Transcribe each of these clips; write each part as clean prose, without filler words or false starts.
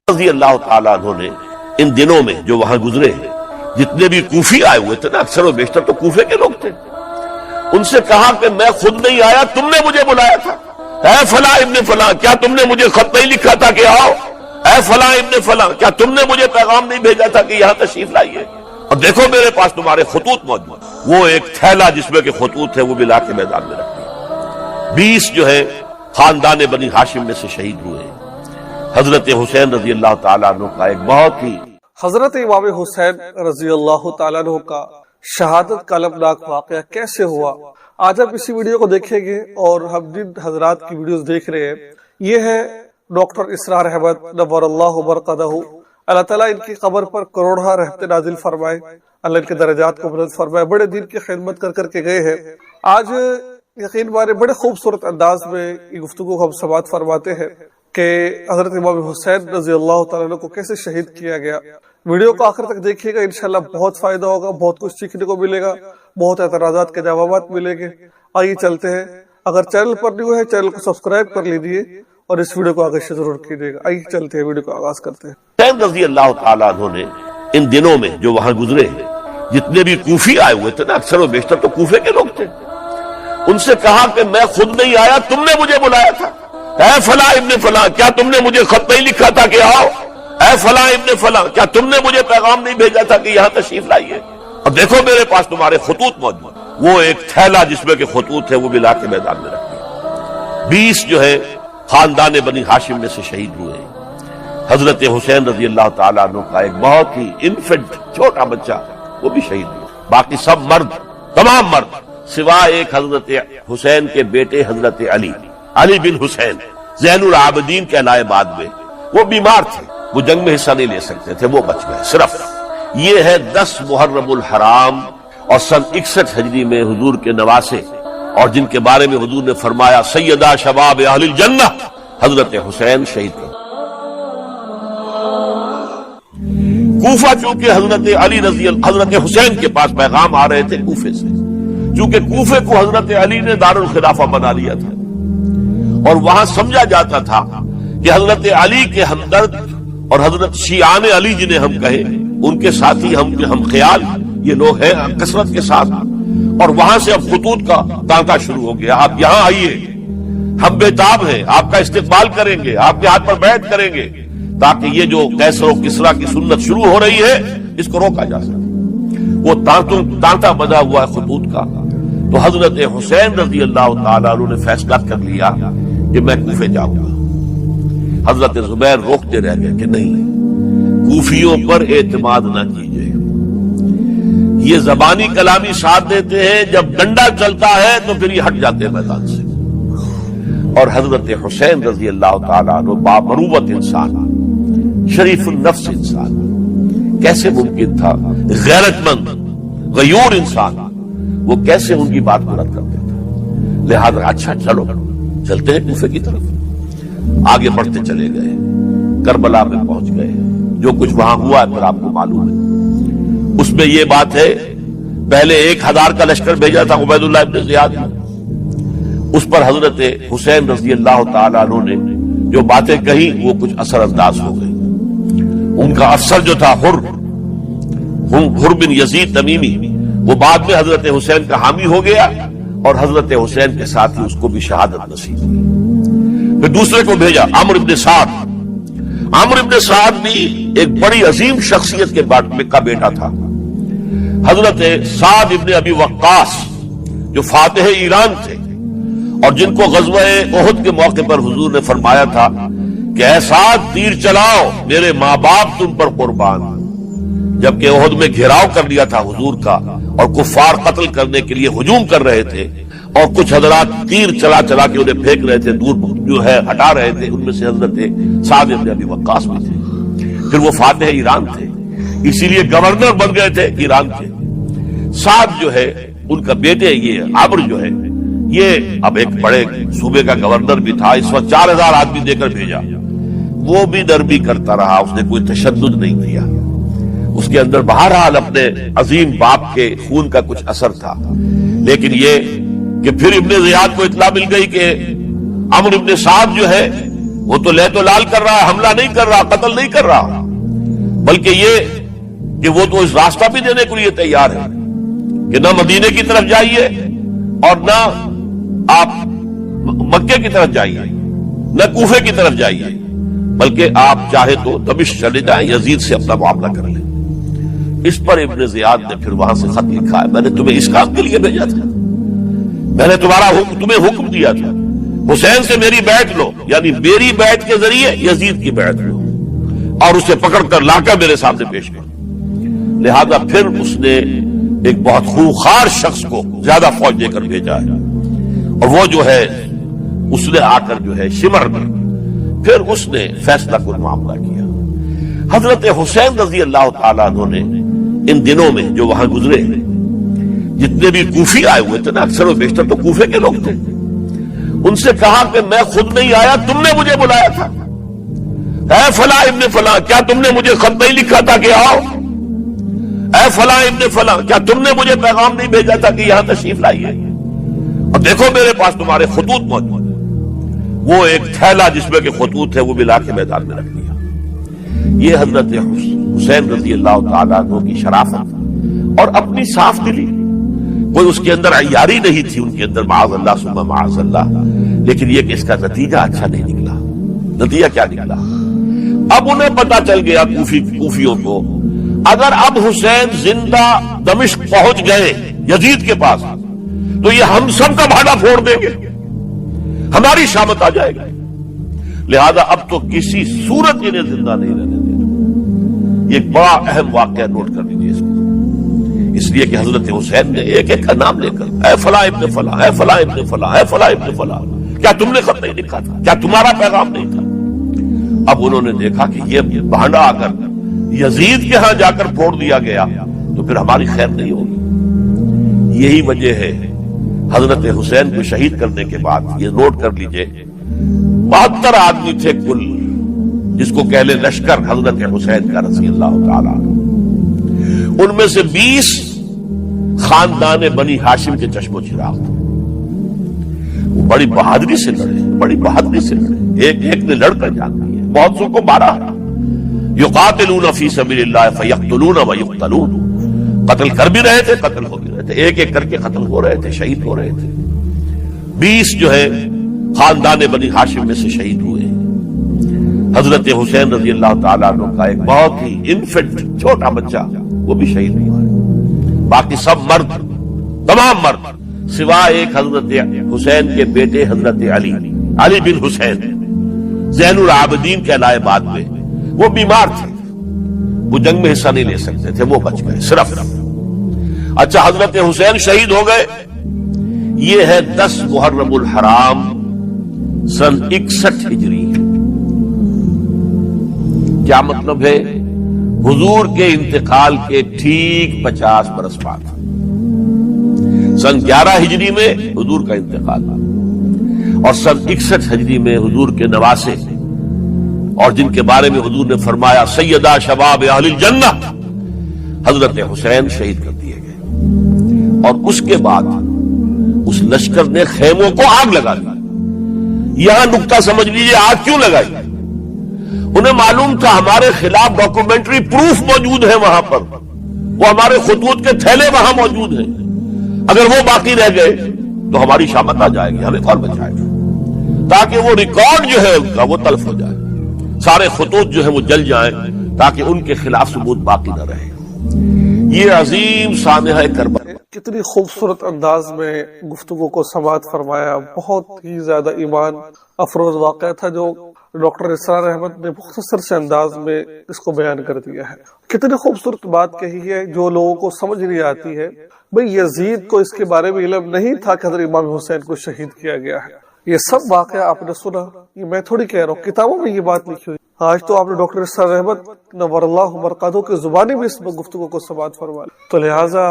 رضی اللہ تعالیٰ عنہ نے ان دنوں میں جو وہاں گزرے ہیں، جتنے بھی کوفی آئے ہوئے تھے نا، اکثر و بیشتر تو کوفے کے لوگ تھے، ان سے کہا کہ میں خود نہیں آیا، تم نے مجھے بلایا تھا، اے فلاں ابن فلاں، کیا تم نے مجھے خط نہیں لکھا تھا کہ آؤ؟ اے فلاں ابن فلاں، کیا تم نے مجھے پیغام نہیں بھیجا تھا کہ یہاں تشریف لائیے؟ اور دیکھو میرے پاس تمہارے خطوط موجود ہیں۔ وہ ایک تھیلا جس میں کہ خطوط ہے وہ بھی لا کے میدان میں رکھتے 20 جو ہے خاندان بنی ہاشم میں سے شہید ہوئے ہیں۔ حضرت حسین رضی اللہ تعالیٰ عنہ کا ایک بہت ہی حضرت امام حسین رضی اللہ تعالیٰ عنہ کا شہادت کا المناک واقعہ کیسے ہوا، آج آپ اسی ویڈیو کو دیکھیں گے۔ اور ہم جن حضرات کی ویڈیوز دیکھ رہے ہیں یہ ہے ڈاکٹر اسرار احمد نور اللہ برکتہ، اللہ تعالیٰ ان کی قبر پر کروڑہ رحمت نازل فرمائے، اللہ ان کے درجات کو بلند فرمائے، بڑے دین کی خدمت کر کے گئے ہیں۔ آج یقین مانے بڑے خوبصورت انداز میں یہ گفتگو ہم سماعت فرماتے ہیں کہ حضرت امام حسین رضی اللہ تعالیٰ عنہ کو کیسے شہید کیا گیا۔ ویڈیو کو آخر تک دیکھیے گا، انشاءاللہ بہت فائدہ ہوگا، بہت کچھ سیکھنے کو ملے گا، بہت اعتراضات کے جوابات ملیں گے۔ آئیے چلتے ہیں، اگر چینل پر نیو ہے چینل کو سبسکرائب کر لیجیے اور اس ویڈیو کو آگے سے ضرور کیجیے گا۔ آئیے چلتے ہیں، ویڈیو کو آغاز کرتے ہیں۔ حسین رضی اللہ تعالیٰ عنہ نے ان دنوں میں جو وہاں گزرے ہیں، جتنے بھی کوفی آئے ہوئے تھے نا، اکثر و بیشتر تو کوفے کے لوگ تھے، ان سے کہا کہ میں خود نہیں آیا، تم نے مجھے بلایا تھا، اے فلاں ابن فلاں، کیا تم نے مجھے خط نہیں لکھا تھا کہ آؤ؟ اے فلاں ابن فلاں، کیا تم نے مجھے پیغام نہیں بھیجا تھا کہ یہاں تشریف لائیے؟ اور دیکھو میرے پاس تمہارے خطوط موجود ہیں۔ وہ ایک تھیلا جس میں کہ خطوط ہے وہ بھی لا کے میدان میں رکھتے 20 جو ہے خاندان بنی ہاشم میں سے شہید ہوئے ہیں۔ حضرت حسین رضی اللہ تعالیٰ عنہ کا ایک بہت ہی انفنٹ چھوٹا بچہ وہ بھی شہید ہوا، باقی سب مرد، تمام مرد سوائے ایک حضرت حسین کے بیٹے حضرت علی بن حسین زین العابدین کہلائے بعد میں، وہ بیمار تھے، وہ جنگ میں حصہ نہیں لے سکتے تھے، وہ بچ گئے۔ صرف یہ ہے 10 محرم الحرام اور سن 61 ہجری میں حضور کے نواسے، اور جن کے بارے میں حضور نے فرمایا سیدہ شباب اہل الجنہ، حضرت حسین شہید ہوئے۔ کوفہ چونکہ حضرت حسین کے پاس پیغام آ رہے تھے کوفے سے، چونکہ کوفے کو حضرت علی نے دارالخلافہ بنا لیا تھا، اور وہاں سمجھا جاتا تھا کہ حضرت علی کے ہمدرد اور حضرت شیعان علی جنہیں ہم کہیں، ان کے ساتھی ہم خیال یہ لوگ ہیں کثرت کے ساتھ، اور وہاں سے اب خطوط کا تانتا شروع ہو گیا، آپ یہاں آئیے، ہم بےتاب ہیں، آپ کا استقبال کریں گے، آپ کے ہاتھ پر بیعت کریں گے، تاکہ یہ جو قیصر و کسریٰ کی سنت شروع ہو رہی ہے اس کو روکا جا سکے۔ وہ تانتا بنا ہوا ہے خطوط کا۔ تو حضرت حسین رضی اللہ تعالیٰ عنہ نے فیصلہ کر لیا کہ میں کوفے جاؤں گا۔ حضرت زبیر روکتے رہ گئے کہ نہیں، کوفیوں پر اعتماد نہ کیجیے، یہ زبانی کلامی ساتھ دیتے ہیں، جب ڈنڈا چلتا ہے تو پھر یہ ہٹ جاتے ہیں میدان سے۔ اور حضرت حسین رضی اللہ تعالیٰ عنہ بامروت انسان، شریف النفس انسان، کیسے ممکن تھا غیرت مند غیور انسان وہ کیسے ان کی بات کو رد کرتے تھے؟ لہذا اچھا چلو چلتے ہیں کوفے کی طرف۔ آگے بڑھتے چلے گئے، کربلا میں پہنچ گئے، جو کچھ وہاں ہوا ہے پھر آپ کو معلوم ہے۔ اس میں یہ بات ہے، پہلے 1000 کا لشکر بھیجا تھا عبید اللہ ابن زیاد نے، اس پر حضرت حسین رضی اللہ تعالیٰ عنہ نے جو باتیں کہی وہ کچھ اثر انداز ہو گئی۔ ان کا افسر جو تھا حر بن یزید تمیمی، وہ بعد میں حضرت حسین کا حامی ہو گیا، اور حضرت حسین کے ساتھ ہی اس کو بھی شہادت نصیب ہوئی۔ پھر دوسرے کو بھیجا عمرو بن سعد۔ عمرو بن سعد بھی ایک بڑی عظیم شخصیت کا بیٹا تھا، حضرت سعد ابن ابی وقاص جو فاتح ایران تھے، اور جن کو غزوہ احد کے موقع پر حضور نے فرمایا تھا کہ اے سعد تیر چلاؤ، میرے ماں باپ تم پر قربان۔ جبکہ احد میں گھیراؤ کر لیا تھا حضور کا، اور کفار قتل کرنے کے لیے ہجوم کر رہے تھے، اور کچھ حضرات تیر چلا چلا کے انہیں پھینک رہے تھے، دور جو ہے ہٹا رہے تھے، ان میں سے حضرت سعد ابن ابی وقاص بھی تھے۔ پھر وہ فاتح ایران تھے، اسی لیے گورنر بن گئے تھے ایران کے۔ سعد جو ہے ان کا بیٹے، یہ عمرو جو ہے یہ اب ایک بڑے صوبے کا گورنر بھی تھا، اس وقت 4000 آدمی دے کر بھیجا، وہ بھی نرمی کرتا رہا، اس نے کوئی تشدد نہیں کیا، اس کے اندر بہرحال اپنے عظیم باپ کے خون کا کچھ اثر تھا۔ لیکن یہ کہ پھر ابن زیاد کو اطلاع مل گئی کہ عمرو ابن سعد جو ہے وہ تو لے تو لال کر رہا ہے، حملہ نہیں کر رہا، قتل نہیں کر رہا، بلکہ یہ کہ وہ تو اس راستہ بھی دینے کے لیے تیار ہے کہ نہ مدینے کی طرف جائیے اور نہ آپ مکے کی طرف جائیے، نہ کوفے کی طرف جائیے، بلکہ آپ چاہے تو دمشق چلے جائیں، یزید سے اپنا معاملہ کر لیں۔ اس پر ابن زیاد نے پھر وہاں سے خط لکھا ہے، میں نے تمہیں اس کام کے لیے بھیجا تھا، میں نے تمہیں حکم دیا تھا حسین سے میری بیعت لو، یعنی میری بیعت کے ذریعے یزید کی بیعت لو اور اسے پکڑ کر لا کر میرے سامنے پیش کرو۔ لہذا پھر اس نے ایک بہت خوخار شخص کو زیادہ فوج دے کر بھیجا ہے، اور وہ جو ہے اس نے آ کر جو ہے شمر میں پھر اس نے فیصلہ کن معاملہ کیا۔ حضرت حسین رضی اللہ تعالیٰ عنہ نے ان دنوں میں جو وہاں گزرے، جتنے بھی کوفی آئے ہوئے تھے نا، اکثر و بیشتر تو کوفے کے لوگ تھے، ان سے کہا کہ میں خود نہیں آیا، تم نے مجھے بلایا تھا، اے فلاں ابن فلاں، کیا تم نے مجھے خط نہیں لکھا تھا کہ آؤ؟ اے فلاں ابن فلاں، کیا تم نے مجھے پیغام نہیں بھیجا تھا کہ یہاں تشریف لائیے؟ اور دیکھو میرے پاس تمہارے خطوط موجود ہیں۔ وہ ایک تھیلا جس میں کہ خطوط ہے وہ ملا کے میدان میں رکھ دیا۔ یہ حضرت حسین رضی اللہ تعالیٰ عنہ کی شرافت اور اپنی صاف دلی، کوئی اس کے اندر عیاری نہیں تھی ان کے اندر، معاذ اللہ ثم معاذ اللہ، لیکن یہ کہ اس کا نتیجہ اچھا نہیں نکلا۔ نتیجہ کیا نکلا؟ اب انہیں پتا چل گیا کوفیوں کو، اگر اب حسین زندہ دمشق پہنچ گئے یزید کے پاس تو یہ ہم سب کا بھاڑا پھوڑ دیں گے، ہماری شامت آ جائے گی، لہذا اب تو کسی صورت انہیں زندہ نہیں رہنے دینا۔ یہ ایک بڑا اہم واقعہ، نوٹ کر لیجیے اس کو، اس لیے کہ حضرت حسین نے ایک ایک کا نام لے کر، اے فلاں ابن فلاں، اے فلاں ابن فلاں، اے فلاں ابن فلاں، کیا تم نے خط نہیں لکھا تھا؟ کیا تمہارا پیغام نہیں تھا؟ اب انہوں نے دیکھا کہ یہ بھانڈا اگر یزید کے ہاں جا کر پھوڑ دیا گیا تو پھر ہماری خیر نہیں ہوگی۔ یہی وجہ ہے حضرت حسین کو شہید کرنے کے بعد، یہ نوٹ کر لیجئے، 72 آدمی تھے کل، جس کو کہہ لے لشکر حضرت حسین کا رضی اللہ تعالی، ان میں سے 20 خاندان بنی ہاشم کے چشم و چراغ تھے۔ وہ بڑی بہادری سے لڑے، بڑی بہادری سے لڑے، ایک ایک نے لڑ کر جان دی ہے، بہت سو کو مارا۔ یقاتلون فی سبیل اللہ فیقتلون ویقتلون، قتل کر بھی رہے تھے، قتل ہو بھی رہے تھے، ایک ایک کر کے قتل ہو رہے تھے، شہید ہو رہے تھے۔ 20 جو ہے خاندان بنی ہاشم میں سے شہید ہوئے۔ حضرت حسین رضی اللہ تعالیٰ عنہ کا ایک بہت ہی انفنٹ چھوٹا بچہ وہ بھی شہید ہوا ہے۔ باقی سب مرد، تمام مرد، سوائے ایک حضرت حسین کے بیٹے حضرت علی بن حسین زین العابدین کہلائے بعد میں، وہ بیمار تھے، وہ جنگ میں حصہ نہیں لے سکتے تھے، وہ بچ گئے صرف۔ اچھا، حضرت حسین شہید ہو گئے، یہ ہے 10 محرم الحرام سن 61 ہجری۔ کیا مطلب ہے؟ حضور کے انتقال کے ٹھیک 50 برس بعد، سن 11 ہجری میں حضور کا انتقال، اور سن 61 ہجری میں حضور کے نواسے، اور جن کے بارے میں حضور نے فرمایا سیدہ شباب اہل الجنہ، حضرت حسین شہید کر دیے گئے۔ اور اس کے بعد اس لشکر نے خیموں کو آگ لگا دی۔ یہاں نقطہ سمجھ لیجیے، آگ کیوں لگائی؟ انہیں معلوم تھا ہمارے خلاف ڈاکومنٹری پروف موجود ہے وہاں پر، وہ ہمارے خطوط کے تھیلے وہاں موجود ہیں، اگر وہ باقی رہ گئے تو ہماری شامت آ جائے گی، ہمیں کون بچائے گا؟ تاکہ وہ ریکارڈ جو ہے ان کا وہ تلف ہو جائے، سارے خطوط جو ہیں وہ جل جائیں، تاکہ ان کے خلاف ثبوت باقی نہ رہے۔ یہ عظیم سانحہ کربلا، کتنی خوبصورت انداز میں گفتگو کو سماعت فرمایا، بہت ہی زیادہ ایمان افروز واقعہ تھا جو ڈاکٹر اسرار احمد نے مختصر سے انداز میں اس کو بیان کر دیا ہے۔ کتنی خوبصورت بات کہی ہے جو لوگوں کو سمجھ نہیں آتی ہے۔ بھئی یزید کو اس کے بارے میں علم نہیں تھا کہ حضرت امام حسین کو شہید کیا گیا ہے، یہ سب واقعہ آپ نے سنا، یہ میں تھوڑی کہہ رہا ہوں، کتابوں میں یہ بات لکھی ہوئی۔ آج تو آپ نے ڈاکٹر اسرار احمد نور اللہ مرقدہ کی زبانی بھی اس گفتگو کو سماعت فرمایا، تو لہٰذا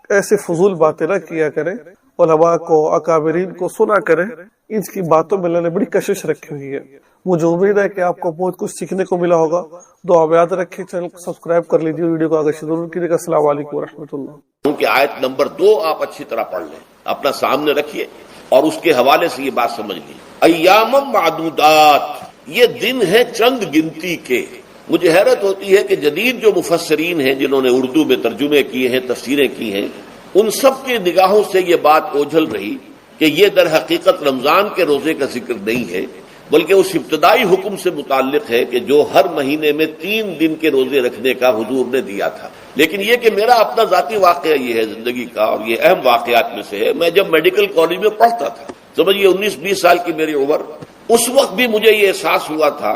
ایسے فضول باتیں نہ کیا کریں، علماء کو، اکابرین کو سنا کریں، ان کی باتوں میں اللہ نے بڑی کشش رکھی ہوئی ہے۔ مجھے امید ہے کہ آپ کو بہت کچھ سیکھنے کو ملا ہوگا۔ دعا میں یاد رکھیں، چینل کو سبسکرائب کر لیجیے، ویڈیو کو آگے سے ضرور کیجیے گا۔ السلام علیکم ورحمۃ اللہ۔ کیونکہ آیت نمبر 2 آپ اچھی طرح پڑھ لیں، اپنا سامنے رکھیے، اور اس کے حوالے سے یہ بات سمجھ لی، ایام معدودات، یہ دن ہیں چند گنتی کے۔ مجھے حیرت ہوتی ہے کہ جدید جو مفسرین ہیں جنہوں نے اردو میں ترجمے کیے ہیں، تفسیریں کی ہیں، ان سب کی نگاہوں سے یہ بات اوجھل رہی کہ یہ در حقیقت رمضان کے روزے کا ذکر نہیں ہے، بلکہ اس ابتدائی حکم سے متعلق ہے کہ جو ہر مہینے میں 3 دن کے روزے رکھنے کا حضور نے دیا تھا۔ لیکن یہ کہ میرا اپنا ذاتی واقعہ یہ ہے زندگی کا، اور یہ اہم واقعات میں سے ہے، میں جب میڈیکل کالج میں پڑھتا تھا، سمجھیے 19-20 سال کی میری عمر، اس وقت بھی مجھے یہ احساس ہوا تھا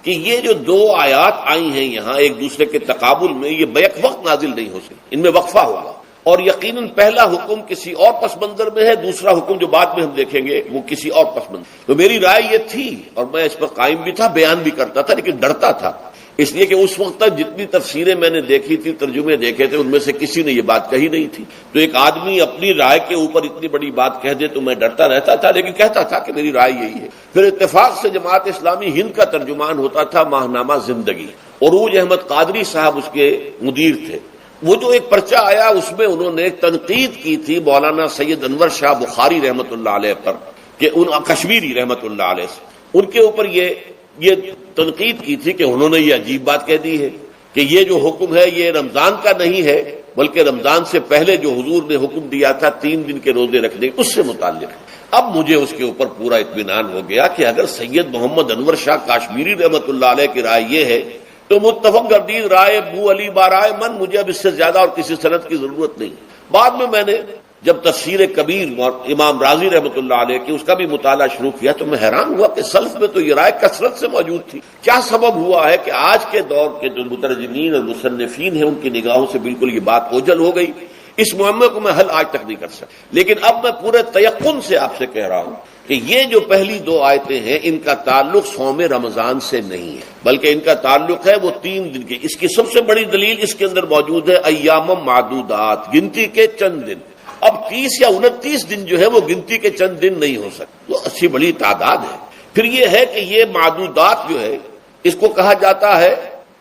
کہ یہ جو 2 آیات آئی ہیں یہاں ایک دوسرے کے تقابل میں، یہ بیک وقت نازل نہیں ہو سکتی، ان میں وقفہ ہوگا، اور یقیناً پہلا حکم کسی اور پس منظر میں ہے، دوسرا حکم جو بعد میں ہم دیکھیں گے وہ کسی اور پس منظر۔ تو میری رائے یہ تھی، اور میں اس پر قائم بھی تھا، بیان بھی کرتا تھا، لیکن ڈرتا تھا، اس لیے کہ اس وقت تک جتنی تفسیریں میں نے دیکھی تھی، ترجمے دیکھے تھے، ان میں سے کسی نے یہ بات کہی نہیں تھی۔ تو ایک آدمی اپنی رائے کے اوپر اتنی بڑی بات کہہ دے تو میں ڈرتا رہتا تھا، لیکن کہتا تھا کہ میری رائے یہی ہے۔ پھر اتفاق سے جماعت اسلامی ہند کا ترجمان ہوتا تھا ماہنامہ زندگی، عروج احمد قادری صاحب اس کے مدیر تھے۔ وہ جو ایک پرچہ آیا اس میں انہوں نے ایک تنقید کی تھی مولانا سید انور شاہ بخاری رحمۃ اللہ علیہ پر، کہ ان کشمیری رحمۃ اللہ علیہ سے ان کے اوپر یہ تنقید کی تھی کہ انہوں نے یہ عجیب بات کہہ دی ہے کہ یہ جو حکم ہے یہ رمضان کا نہیں ہے، بلکہ رمضان سے پہلے جو حضور نے حکم دیا تھا 3 دن کے روزے رکھنے اس سے متعلق ہے۔ اب مجھے اس کے اوپر پورا اطمینان ہو گیا کہ اگر سید محمد انور شاہ کاشمیری رحمۃ اللہ علیہ کی رائے یہ ہے تو متفق گردید رائے ابو علی بارائے من، مجھے اب اس سے زیادہ اور کسی سند کی ضرورت نہیں۔ بعد میں نے جب تفسیر کبیر امام رازی رحمۃ اللہ علیہ کی اس کا بھی مطالعہ شروع کیا تو میں حیران ہوا کہ سلف میں تو یہ رائے کثرت سے موجود تھی۔ کیا سبب ہوا ہے کہ آج کے دور کے جو مترجمین اور مصنفین ہیں ان کی نگاہوں سے بالکل یہ بات اوجھل ہو گئی؟ اس معاملے کو میں حل آج تک نہیں کر سکتا، لیکن اب میں پورے تیقن سے آپ سے کہہ رہا ہوں کہ یہ جو پہلی 2 آیتیں ہیں ان کا تعلق صوم رمضان سے نہیں ہے، بلکہ ان کا تعلق ہے وہ 3 دن کی۔ اس کی سب سے بڑی دلیل اس کے اندر موجود ہے، ایام معدودات، گنتی کے چند دن۔ اب 30 یا 29 دن جو ہے وہ گنتی کے چند دن نہیں ہو سکتے، وہ اچھی بڑی تعداد ہے۔ پھر یہ ہے کہ یہ معدودات جو ہے اس کو کہا جاتا ہے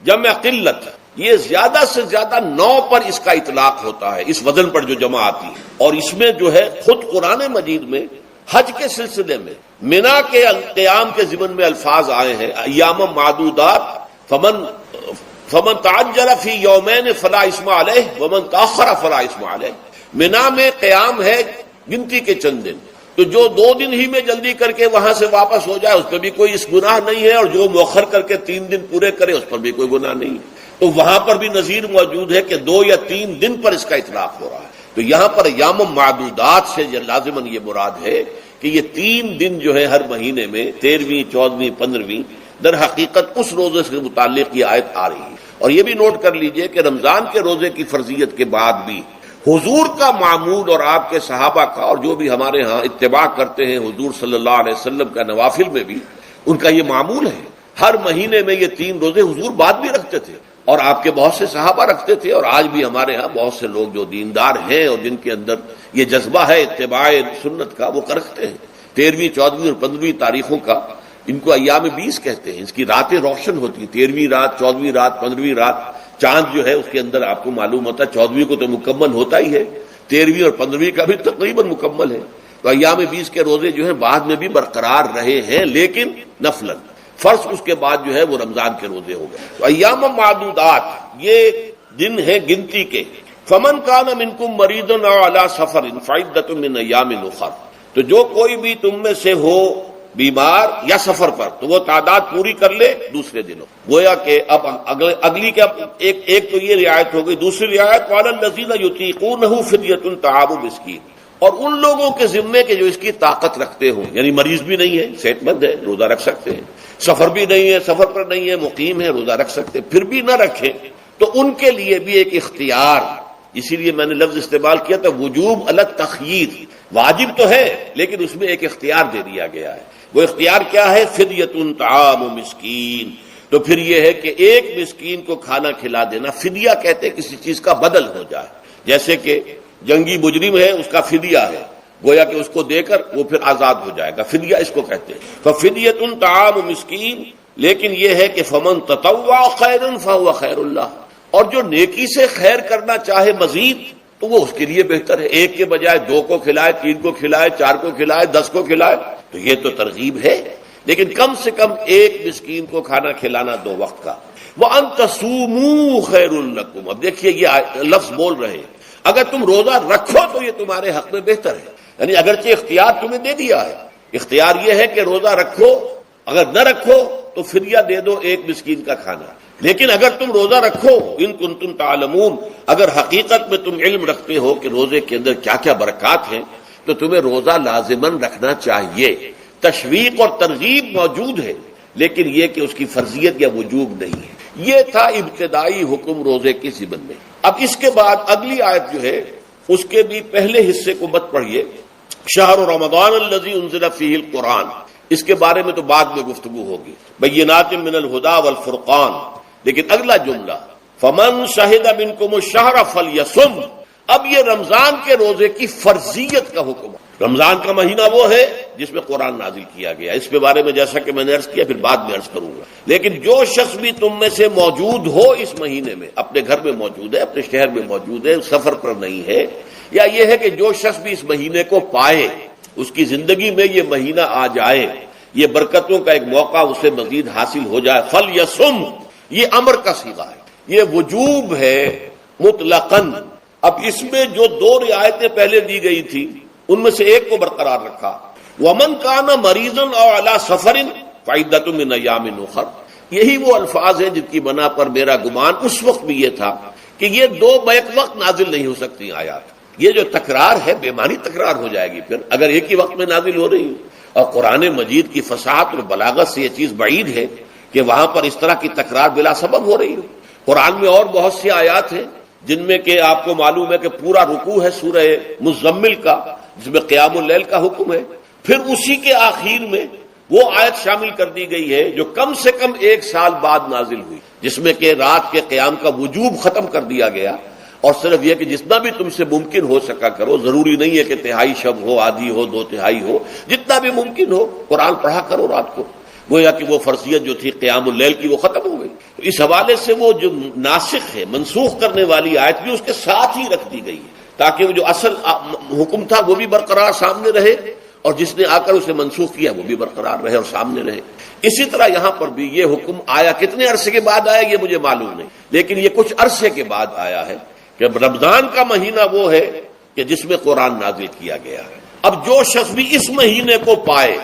جمع قلت، یہ زیادہ سے زیادہ 9 پر اس کا اطلاق ہوتا ہے، اس وزن پر جو جمع آتی ہے، اور اس میں جو ہے خود قرآن مجید میں حج کے سلسلے میں منا کے قیام کے ضمن میں الفاظ آئے ہیں، ایام معدودات، فمن تعجل فی یومین فلا اسم علیہ ومن تاخر فلا اسم علیہ۔ منا میں قیام ہے گنتی کے چند دن، تو جو 2 دن ہی میں جلدی کر کے وہاں سے واپس ہو جائے اس پہ بھی کوئی اس گناہ نہیں ہے، اور جو مؤخر کر کے 3 دن پورے کرے اس پر بھی کوئی گناہ نہیں ہے۔ تو وہاں پر بھی نظیر موجود ہے کہ 2 یا 3 دن پر اس کا اطلاق ہو رہا ہے۔ تو یہاں پر ایام معدودات سے لازماً یہ مراد ہے کہ یہ 3 دن جو ہے ہر مہینے میں 13ویں، 14ویں، 15ویں، در حقیقت اس روزے سے متعلق یہ آیت آ رہی ہے۔ اور یہ بھی نوٹ کر لیجئے کہ رمضان کے روزے کی فرضیت کے بعد بھی حضور کا معمول اور آپ کے صحابہ کا، اور جو بھی ہمارے ہاں اتباع کرتے ہیں حضور صلی اللہ علیہ وسلم کا نوافل میں بھی ان کا یہ معمول ہے، ہر مہینے میں یہ 3 روزے حضور بعد بھی رکھتے تھے، اور آپ کے بہت سے صحابہ رکھتے تھے، اور آج بھی ہمارے ہاں بہت سے لوگ جو دیندار ہیں اور جن کے اندر یہ جذبہ ہے اتباع سنت کا، وہ رکھتے ہیں۔ 13ویں، 14ویں اور 15ویں تاریخوں کا ان کو ایام 20 کہتے ہیں۔ اس کی راتیں روشن ہوتی ہیں، 13ویں رات، 14ویں رات، 15ویں رات، چاند جو ہے اس کے اندر آپ کو معلوم ہوتا ہے 14ویں کو تو مکمل ہوتا ہی ہے، 13ویں اور 15ویں کا بھی تقریباً مکمل ہے۔ تو ایام 20 کے روزے جو ہیں بعد میں بھی برقرار رہے ہیں، لیکن نفلاً، فرض اس کے بعد جو ہے وہ رمضان کے روزے ہو گئے۔ تو ایام معدودات یہ دن ہیں گنتی کے۔ فمن کان منکم مریض او علی سفر فعدۃ من ایام اخر، تو جو کوئی بھی تم میں سے ہو بیمار یا سفر پر تو وہ تعداد پوری کر لے دوسرے دنوں۔ گویا کہ اب اگلی کے ایک تو یہ رعایت ہو گئی، دوسری رعایت قال الذین یطیقونہ فدیۃ طعام مسکین، اور ان لوگوں کے ذمے کے جو اس کی طاقت رکھتے ہوں، یعنی مریض بھی نہیں ہے، صحت مند ہے، روزہ رکھ سکتے ہیں، سفر بھی نہیں ہے، سفر پر نہیں ہے، مقیم ہے، روزہ رکھ سکتے، پھر بھی نہ رکھیں تو ان کے لیے بھی ایک اختیار، اسی لیے میں نے لفظ استعمال کیا تھا وجوب علی التخییر، واجب تو ہے لیکن اس میں ایک اختیار دے دیا گیا ہے۔ وہ اختیار کیا ہے؟ فدیۃ طعام مسکین، تو پھر یہ ہے کہ ایک مسکین کو کھانا کھلا دینا، فدیہ کہتے ہیں کسی چیز کا بدل ہو جائے، جیسے کہ جنگی مجرم ہے اس کا فدیہ ہے، گویا کہ اس کو دے کر وہ پھر آزاد ہو جائے گا، فدیہ اس کو کہتے ہیں۔ ففدیۃ طعام مسکین، لیکن یہ ہے کہ فمن تطوع خیرا فهو خیر اللہ، اور جو نیکی سے خیر کرنا چاہے مزید تو وہ اس کے لیے بہتر ہے، ایک کے بجائے 2 کو کھلائے، 3 کو کھلائے، 4 کو کھلائے، 10 کو کھلائے، تو یہ تو ترغیب ہے، لیکن کم سے کم ایک مسکین کو کھانا کھلانا 2 وقت کا۔ وَأَن تَصُومُوا خَيْرٌ لَكُمْ، اب دیکھیے یہ لفظ بول رہے ہیں، اگر تم روزہ رکھو تو یہ تمہارے حق میں بہتر ہے، یعنی اگرچہ اختیار تمہیں دے دیا ہے، اختیار یہ ہے کہ روزہ رکھو، اگر نہ رکھو تو فدیہ دے دو 1 مسکین کا کھانا، لیکن اگر تم روزہ رکھو، ان کنتم تعلمون، اگر حقیقت میں تم علم رکھتے ہو کہ روزے کے اندر کیا کیا برکات ہیں، تو تمہیں روزہ لازماً رکھنا چاہیے۔ تشویق اور ترغیب موجود ہے، لیکن یہ کہ اس کی فرضیت یا وجوب نہیں ہے۔ یہ تھا ابتدائی حکم روزے کی ضمن میں۔ اب اس کے بعد اگلی آیت جو ہے اس کے بھی پہلے حصے کو مت پڑھیے، شہر رمضان الذی انزل فیہ القرآن، اس کے بارے میں تو بعد میں گفتگو ہوگی، بینات من الہدی والفرقان، لیکن اگلا جملہ فمن شہد منکم الشہر فلیصم، اب یہ رمضان کے روزے کی فرضیت کا حکم ہے۔ رمضان کا مہینہ وہ ہے جس میں قرآن نازل کیا گیا، اس کے بارے میں جیسا کہ میں نے عرض کیا پھر بعد میں عرض کروں گا، لیکن جو شخص بھی تم میں سے موجود ہو اس مہینے میں، اپنے گھر میں موجود ہے، اپنے شہر میں موجود ہے، سفر پر نہیں ہے، یا یہ ہے کہ جو شخص بھی اس مہینے کو پائے، اس کی زندگی میں یہ مہینہ آ جائے، یہ برکتوں کا ایک موقع اسے مزید حاصل ہو جائے، فلیصم، یہ امر کا صیغہ ہے، یہ وجوب ہے مطلقاً۔ اب اس میں جو 2 رعایتیں پہلے دی گئی تھی ان میں سے ایک کو برقرار رکھا، وَمَنْ كَانَ مَرِيضًا أَوْ عَلَى سَفَرٍ فَعِدَّةٌ مِّنْ أَيَّامٍ أُخَرَ، یہی وہ الفاظ ہیں جن کی بنا پر میرا گمان اس وقت بھی یہ تھا کہ یہ 2 بیک وقت نازل نہیں ہو سکتی آیات، یہ جو تکرار ہے بے معنی تکرار ہو جائے گی پھر اگر ایک ہی وقت میں نازل ہو رہی ہے، اور قرآن مجید کی فصاحت اور بلاغت سے یہ چیز بعید ہے کہ وہاں پر اس طرح کی تکرار بلا سبب ہو رہی ہے۔ قرآن میں اور بہت سی آیات ہیں جن میں کہ آپ کو معلوم ہے کہ پورا رکوع ہے سورہ مزمل کا، جس میں قیام اللیل کا حکم ہے، پھر اسی کے آخر میں وہ آیت شامل کر دی گئی ہے جو کم سے کم 1 سال بعد نازل ہوئی، جس میں کہ رات کے قیام کا وجوب ختم کر دیا گیا، اور صرف یہ کہ جتنا بھی تم سے ممکن ہو سکا کرو، ضروری نہیں ہے کہ تہائی شب ہو، آدھی ہو، 2 تہائی ہو، جتنا بھی ممکن ہو قرآن پڑھا کرو رات کو، گویا کہ وہ فرضیت جو تھی قیام اللیل کی وہ ختم ہو گئی۔ تو اس حوالے سے وہ جو ناسخ ہے، منسوخ کرنے والی آیت بھی اس کے ساتھ ہی رکھ دی گئی ہے تاکہ وہ جو اصل حکم تھا وہ بھی برقرار سامنے رہے، اور جس نے آ کر اسے منسوخ کیا وہ بھی برقرار رہے اور سامنے رہے۔ اسی طرح یہاں پر بھی یہ حکم آیا، کتنے عرصے کے بعد آیا یہ مجھے معلوم نہیں، لیکن یہ کچھ عرصے کے بعد آیا ہے کہ رمضان کا مہینہ وہ ہے کہ جس میں قرآن نازل کیا گیا ہے۔ اب جو شخص بھی اس مہینے کو پائے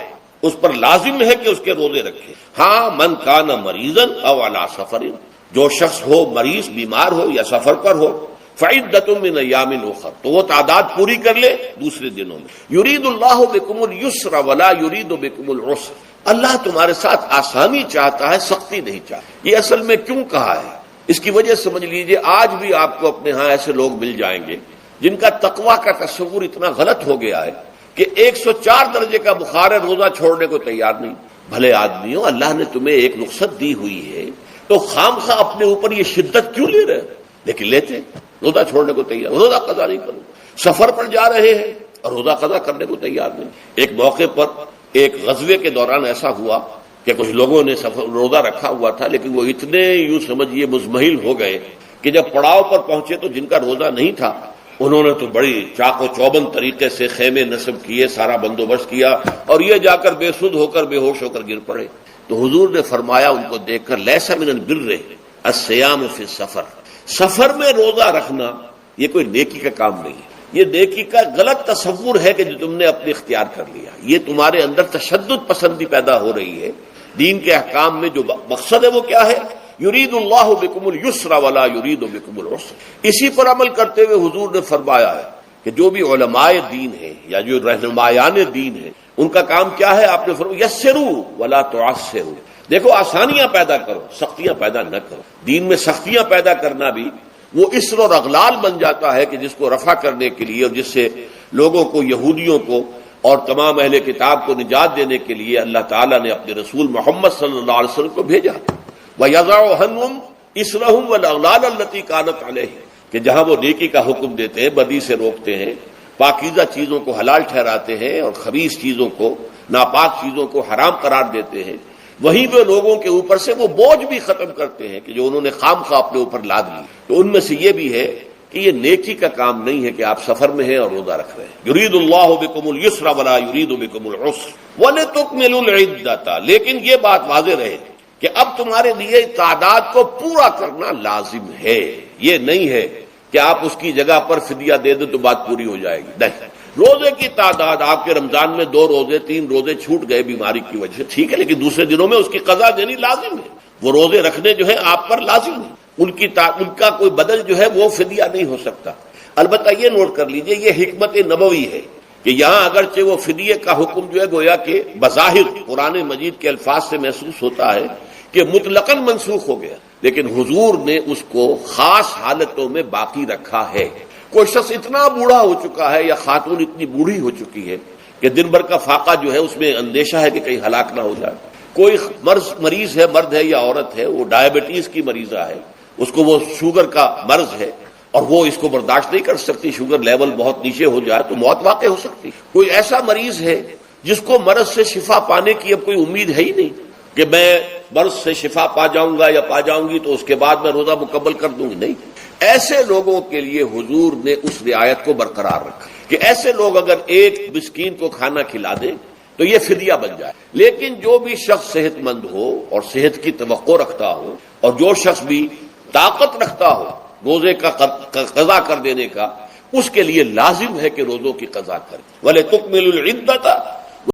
اس پر لازم ہے کہ اس کے روزے رکھے۔ ہاں، من کان مریضا او علی سفر، جو شخص ہو مریض، بیمار ہو یا سفر پر ہو، فعدۃ من ایام اخر، تو وہ تعداد پوری کر لے دوسرے دنوں میں۔ یرید اللہ بکم اليسر ولا یرید بکم العسر، اللہ تمہارے ساتھ آسانی چاہتا ہے، سختی نہیں چاہتا۔ یہ اصل میں کیوں کہا ہے اس کی وجہ سمجھ لیجئے، آج بھی آپ کو اپنے ہاں ایسے لوگ مل جائیں گے جن کا تقویٰ کا تصور اتنا غلط ہو گیا ہے کہ 104 درجے کا بخار ہے، روزہ چھوڑنے کو تیار نہیں۔ بھلے آدمیوں، اللہ نے تمہیں ایک رخصت دی ہوئی ہے تو خام خواہ اپنے اوپر یہ شدت کیوں لے رہے ہیں؟ لیکن لیتے، روزہ چھوڑنے کو تیار، روزہ قضا نہیں کروں، سفر پر جا رہے ہیں اور روزہ قضا کرنے کو تیار نہیں۔ ایک موقع پر ایک غزوے کے دوران ایسا ہوا کہ کچھ لوگوں نے روزہ رکھا ہوا تھا، لیکن وہ اتنے یوں سمجھیے مزمحل ہو گئے کہ جب پڑاؤ پر پہنچے تو جن کا روزہ نہیں تھا انہوں نے تو بڑی چاق و چوبند طریقے سے خیمے نصب کیے، سارا بندوبست کیا، اور یہ جا کر بے سدھ ہو کر بے ہوش ہو کر گر پڑے۔ تو حضور نے فرمایا ان کو دیکھ کر، لیس من البر الصیام فی السفر، سفر میں روزہ رکھنا یہ کوئی نیکی کا کام نہیں ہے، یہ نیکی کا غلط تصور ہے کہ جو تم نے اپنے اختیار کر لیا، یہ تمہارے اندر تشدد پسندی پیدا ہو رہی ہے۔ دین کے احکام میں جو مقصد ہے وہ کیا ہے؟ یرید اللہ بکم اليسر ولا یرید بکم العسر۔ اسی پر عمل کرتے ہوئے حضور نے فرمایا ہے کہ جو بھی علماء دین ہیں یا جو رہنمایان دین ہیں ان کا کام کیا ہے؟ آپ نے فرمایا یسروا ولا تعسروا، دیکھو آسانیاں پیدا کرو، سختیاں پیدا نہ کرو۔ دین میں سختیاں پیدا کرنا بھی وہ اسر اور اغلال بن جاتا ہے کہ جس کو رفع کرنے کے لیے اور جس سے لوگوں کو، یہودیوں کو اور تمام اہل کتاب کو نجات دینے کے لیے اللہ تعالیٰ نے اپنے رسول محمد صلی اللہ علیہ وسلم کو بھیجا۔ وَيَضَعُ عَنْهُمْ إِصْرَهُمْ وَالْأَغْلَالَ الَّتِي كَانَتْ عَلَيْهِمْ، کہ جہاں وہ نیکی کا حکم دیتے ہیں، بدی سے روکتے ہیں، پاکیزہ چیزوں کو حلال ٹھہراتے ہیں اور خبیث چیزوں کو، ناپاک چیزوں کو حرام قرار دیتے ہیں، وہیں وہ لوگوں کے اوپر سے وہ بوجھ بھی ختم کرتے ہیں کہ جو انہوں نے خام خواہ اپنے اوپر لاد لی۔ تو ان میں سے یہ بھی ہے کہ یہ نیکی کا کام نہیں ہے کہ آپ سفر میں ہیں اور روزہ رکھ رہے ہیں. یرید اللہ بکم اليسر ولا یرید بکم العسر ولتکملوا العدۃ، لیکن یہ بات واضح رہے کہ اب تمہارے لیے تعداد کو پورا کرنا لازم ہے. یہ نہیں ہے کہ آپ اس کی جگہ پر فدیہ دے دیں تو بات پوری ہو جائے گی. نہیں، روزے کی تعداد آپ کے رمضان میں 2 روزے 3 روزے چھوٹ گئے بیماری کی وجہ سے، ٹھیک ہے، لیکن دوسرے دنوں میں اس کی قضا دینی لازم ہے. وہ روزے رکھنے جو ہے آپ پر لازم ہے، ان کا کوئی بدل جو ہے وہ فدیہ نہیں ہو سکتا. البتہ یہ نوٹ کر لیجئے، یہ حکمت نبوی ہے کہ یہاں اگرچہ وہ فدیے کا حکم جو ہے گویا کہ بظاہر قرآن مجید کے الفاظ سے محسوس ہوتا ہے کہ مطلقاً منسوخ ہو گیا، لیکن حضور نے اس کو خاص حالتوں میں باقی رکھا ہے. کوئی شخص اتنا بوڑھا ہو چکا ہے یا خاتون اتنی بوڑھی ہو چکی ہے کہ دن بھر کا فاقہ جو ہے اس میں اندیشہ ہے کہ کہیں ہلاک نہ ہو جائے. کوئی مریض ہے، مرد ہے یا عورت ہے، وہ ڈائبٹیز کی مریضہ ہے، اس کو وہ شوگر کا مرض ہے اور وہ اس کو برداشت نہیں کر سکتی، شوگر لیول بہت نیچے ہو جائے تو موت واقع ہو سکتی. کوئی ایسا مریض ہے جس کو مرض سے شفا پانے کی اب کوئی امید ہے ہی نہیں کہ میں مرض سے شفا پا جاؤں گا یا پا جاؤں گی تو اس کے بعد میں روزہ مکمل کر دوں گی. نہیں، ایسے لوگوں کے لیے حضور نے اس رعایت کو برقرار رکھا کہ ایسے لوگ اگر ایک مسکین کو کھانا کھلا دیں تو یہ فدیہ بن جائے. لیکن جو بھی شخص صحت مند ہو اور صحت کی توقع رکھتا ہو اور جو شخص بھی طاقت رکھتا ہو روزے کا قضا کر دینے کا، اس کے لیے لازم ہے کہ روزوں کی قضا کرے. وَلِتُکْمِلُوا الْعِدَّةَ